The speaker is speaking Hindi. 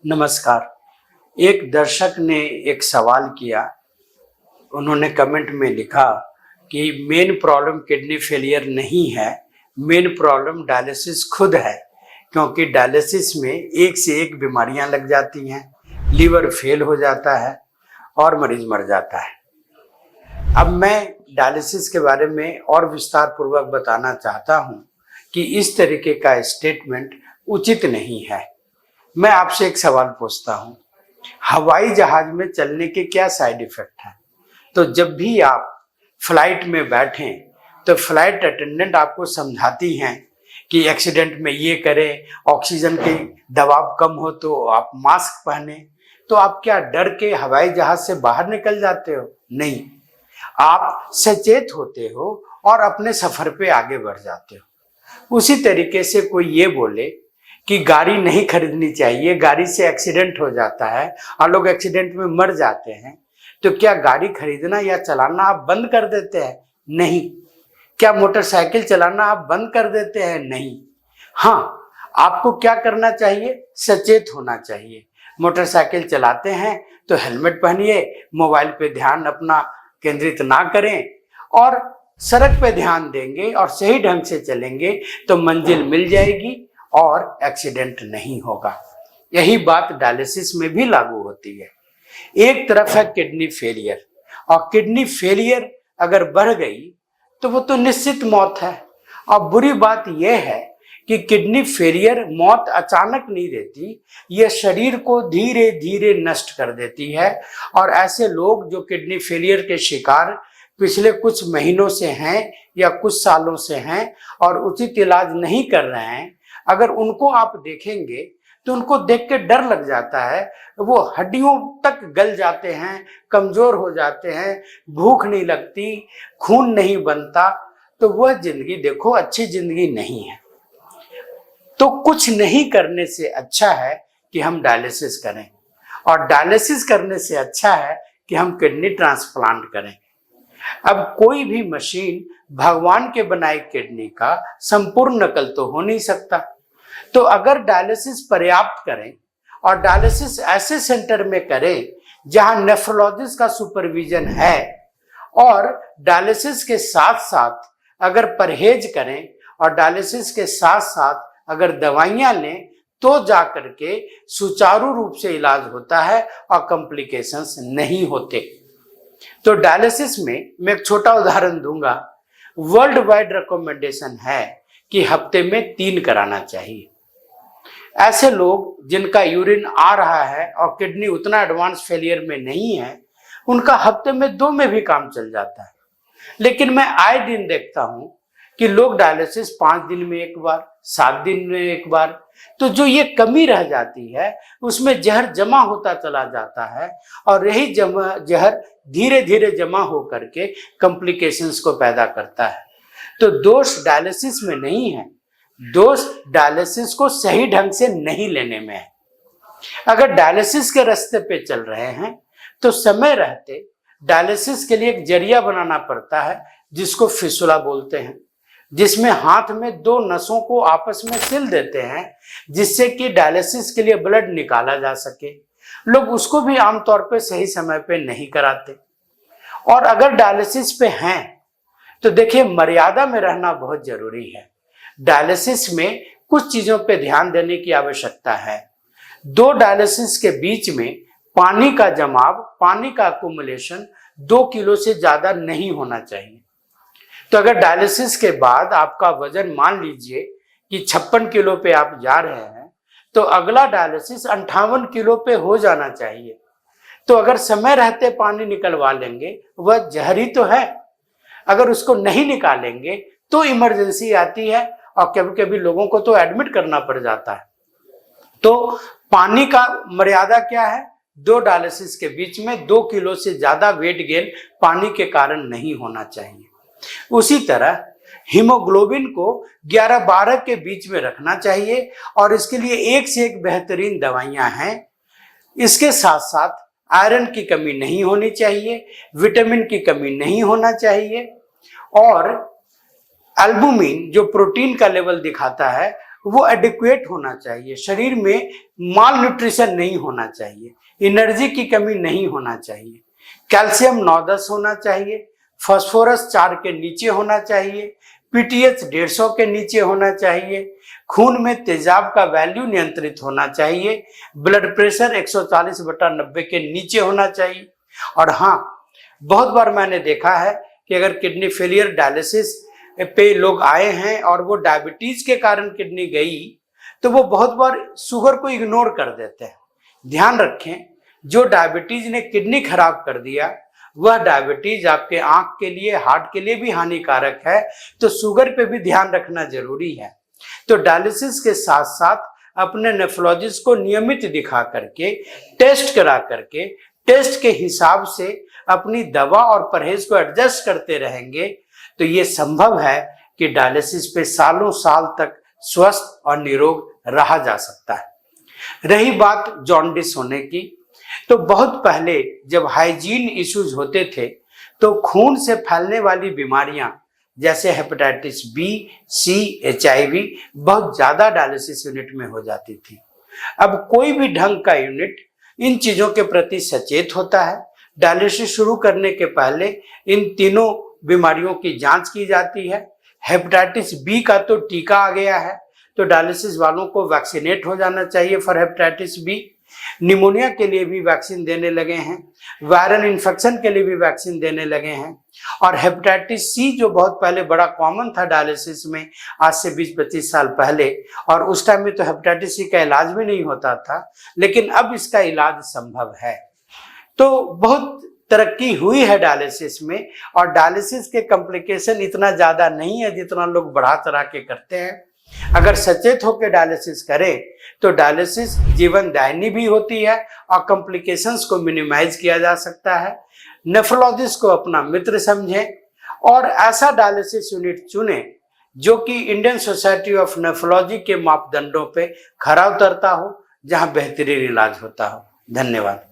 नमस्कार। एक दर्शक ने एक सवाल किया। उन्होंने कमेंट में लिखा कि मेन प्रॉब्लम किडनी फेलियर नहीं है, मेन प्रॉब्लम डायलिसिस खुद है, क्योंकि डायलिसिस में एक से एक बीमारियां लग जाती हैं, लीवर फेल हो जाता है और मरीज मर जाता है। अब मैं डायलिसिस के बारे में और विस्तार पूर्वक बताना चाहता हूं कि इस तरीके का स्टेटमेंट उचित नहीं है। मैं आपसे एक सवाल पूछता हूं, हवाई जहाज में चलने के क्या साइड इफेक्ट हैं? तो जब भी आप फ्लाइट में बैठें तो फ्लाइट अटेंडेंट आपको समझाती हैं कि एक्सीडेंट में ये करें, ऑक्सीजन की दबाव कम हो तो आप मास्क पहने। तो आप क्या डर के हवाई जहाज से बाहर निकल जाते हो? नहीं, आप सचेत होते हो और अपने सफर पे आगे बढ़ जाते हो। उसी तरीके से कोई ये बोले कि गाड़ी नहीं खरीदनी चाहिए, गाड़ी से एक्सीडेंट हो जाता है और लोग एक्सीडेंट में मर जाते हैं, तो क्या गाड़ी खरीदना या चलाना आप बंद कर देते हैं? नहीं। क्या मोटरसाइकिल चलाना आप बंद कर देते हैं? नहीं। हाँ, आपको क्या करना चाहिए? सचेत होना चाहिए। मोटरसाइकिल चलाते हैं तो हेलमेट पहनिए, मोबाइल पे ध्यान अपना केंद्रित ना करें और सड़क पे ध्यान देंगे और सही ढंग से चलेंगे तो मंजिल मिल जाएगी और एक्सीडेंट नहीं होगा। यही बात डायलिसिस में भी लागू होती है। एक तरफ है किडनी फेलियर, और किडनी फेलियर अगर बढ़ गई तो वो तो निश्चित मौत है। और बुरी बात यह है कि किडनी फेलियर मौत अचानक नहीं देती, यह शरीर को धीरे धीरे नष्ट कर देती है। और ऐसे लोग जो किडनी फेलियर के शिकार पिछले कुछ महीनों से हैं या कुछ सालों से हैं और उचित इलाज नहीं कर रहे हैं, अगर उनको आप देखेंगे तो उनको देख के डर लग जाता है। वो हड्डियों तक गल जाते हैं, कमजोर हो जाते हैं, भूख नहीं लगती, खून नहीं बनता, तो वह जिंदगी देखो अच्छी जिंदगी नहीं है। तो कुछ नहीं करने से अच्छा है कि हम डायलिसिस करें, और डायलिसिस करने से अच्छा है कि हम किडनी ट्रांसप्लांट करें। अब कोई भी मशीन भगवान के बनाई किडनी का संपूर्ण नकल तो हो नहीं सकता। तो अगर डायलिसिस पर्याप्त करें और डायलिसिस ऐसे सेंटर में करें जहां नेफ्रोलॉजिस्ट का सुपरविजन है, और डायलिसिस के साथ साथ अगर परहेज करें और डायलिसिस के साथ साथ अगर दवाइयां लें, तो जाकर के सुचारू रूप से इलाज होता है और कॉम्प्लिकेशंस नहीं होते। तो डायलिसिस में मैं एक छोटा उदाहरण दूंगा। वर्ल्ड वाइड रिकमेंडेशन है कि हफ्ते में 3 कराना चाहिए। ऐसे लोग जिनका यूरिन आ रहा है और किडनी उतना एडवांस फेलियर में नहीं है, उनका हफ्ते में 2 में भी काम चल जाता है। लेकिन मैं आए दिन देखता हूं कि लोग डायलिसिस 5 दिन में एक बार, 7 दिन में एक बार, तो जो ये कमी रह जाती है उसमें जहर जमा होता चला जाता है और यही जहर धीरे धीरे जमा होकर के कॉम्प्लिकेशंस को पैदा करता है। तो दोष डायलिसिस में नहीं है, दोष डायलिसिस को सही ढंग से नहीं लेने में है। अगर डायलिसिस के रास्ते पे चल रहे हैं तो समय रहते डायलिसिस के लिए एक जरिया बनाना पड़ता है जिसको फिस्टुला बोलते हैं, जिसमें हाथ में 2 नसों को आपस में सिल देते हैं जिससे कि डायलिसिस के लिए ब्लड निकाला जा सके। लोग उसको भी आमतौर पे सही समय पे नहीं कराते। और अगर डायलिसिस पे हैं तो देखिए, मर्यादा में रहना बहुत जरूरी है। डायलिसिस में कुछ चीजों पे ध्यान देने की आवश्यकता है। 2 डायलिसिस के बीच में पानी का जमाव, पानी का अकुमुलेशन 2 किलो से ज्यादा नहीं होना चाहिए। तो अगर डायलिसिस के बाद आपका वजन मान लीजिए कि 56 किलो पे आप जा रहे हैं, तो अगला डायलिसिस 58 किलो पे हो जाना चाहिए। तो अगर समय रहते पानी निकलवा लेंगे, वह जहर ही तो है। अगर उसको नहीं निकालेंगे तो इमरजेंसी आती है और कभी कभी लोगों को तो एडमिट करना पड़ जाता है। तो पानी का मर्यादा क्या है? 2 डायलिसिस के बीच में 2 किलो से ज्यादा वेट गेन पानी के कारण नहीं होना चाहिए। उसी तरह हीमोग्लोबिन को 11-12 के बीच में रखना चाहिए और इसके लिए एक से एक बेहतरीन दवाइयां हैं। इसके साथ साथ आयरन की कमी नहीं होनी चाहिए, विटामिन की कमी नहीं होना चाहिए, और एल्बुमिन जो प्रोटीन का लेवल दिखाता है वो एडिक्वेट होना चाहिए, शरीर में माल न्यूट्रिशन नहीं होना चाहिए, एनर्जी की कमी नहीं होना चाहिए, कैल्शियम 9-10 होना चाहिए, फास्फोरस 4 के नीचे होना चाहिए, पीटीएच 150 के नीचे होना चाहिए, खून में तेजाब का वैल्यू नियंत्रित होना चाहिए, ब्लड प्रेशर 140/90 के नीचे होना चाहिए। और हाँ, बहुत बार मैंने देखा है कि अगर किडनी फेलियर डायलिसिस पे लोग आए हैं और वो डायबिटीज के कारण किडनी गई, तो वो बहुत बार शुगर को इग्नोर कर देते हैं। ध्यान रखें, जो डायबिटीज ने किडनी खराब कर दिया वह डायबिटीज आपके आंख के लिए, हार्ट के लिए भी हानिकारक है, तो शुगर पे भी ध्यान रखना जरूरी है। तो डायलिसिस के साथ साथ अपने नेफ्रोलॉजिस्ट को नियमित दिखा करके, टेस्ट करा करके, टेस्ट के हिसाब से अपनी दवा और परहेज को एडजस्ट करते रहेंगे तो ये संभव है कि डायलिसिस पे सालों साल तक स्वस्थ और निरोग रहा जा सकता है। रही बात जॉन्डिस होने की, तो बहुत पहले जब हाइजीन इश्यूज होते थे तो खून से फैलने वाली बीमारियां जैसे हेपेटाइटिस बी, सी, HIV बहुत ज्यादा डायलिसिस यूनिट में हो जाती थी। अब कोई भी ढंग का यूनिट इन चीजों के प्रति सचेत होता है। डायलिसिस शुरू करने के पहले इन तीनों बीमारियों की जांच की जाती है। हेपेटाइटिस बी का तो टीका आ गया है, तो डायलिसिस वालों को वैक्सीनेट हो जाना चाहिए फॉर हेपेटाइटिस बी। निमोनिया के लिए भी वैक्सीन देने लगे हैं, वायरल इन्फेक्शन के लिए भी वैक्सीन देने लगे हैं। और हेपेटाइटिस सी जो बहुत पहले बड़ा कॉमन था डायलिसिस में, आज से 20-25 साल पहले, और उस टाइम में तो हेपेटाइटिस सी का इलाज भी नहीं होता था, लेकिन अब इसका इलाज संभव है। तो बहुत तरक्की हुई है डायलिसिस में, और डायलिसिस के कॉम्प्लिकेशन इतना ज्यादा नहीं है जितना लोग बढ़ा चढ़ा के करते हैं। अगर सचेत होकर डायलिसिस करें तो डायलिसिस जीवनदायिनी भी होती है और कॉम्प्लिकेशंस को मिनिमाइज किया जा सकता है। नेफ्रोलॉजिस्ट को अपना मित्र समझें और ऐसा डायलिसिस यूनिट चुनें जो कि इंडियन सोसाइटी ऑफ नेफ्रोलॉजी के मापदंडों पे खरा उतरता हो, जहां बेहतरीन इलाज होता हो। धन्यवाद।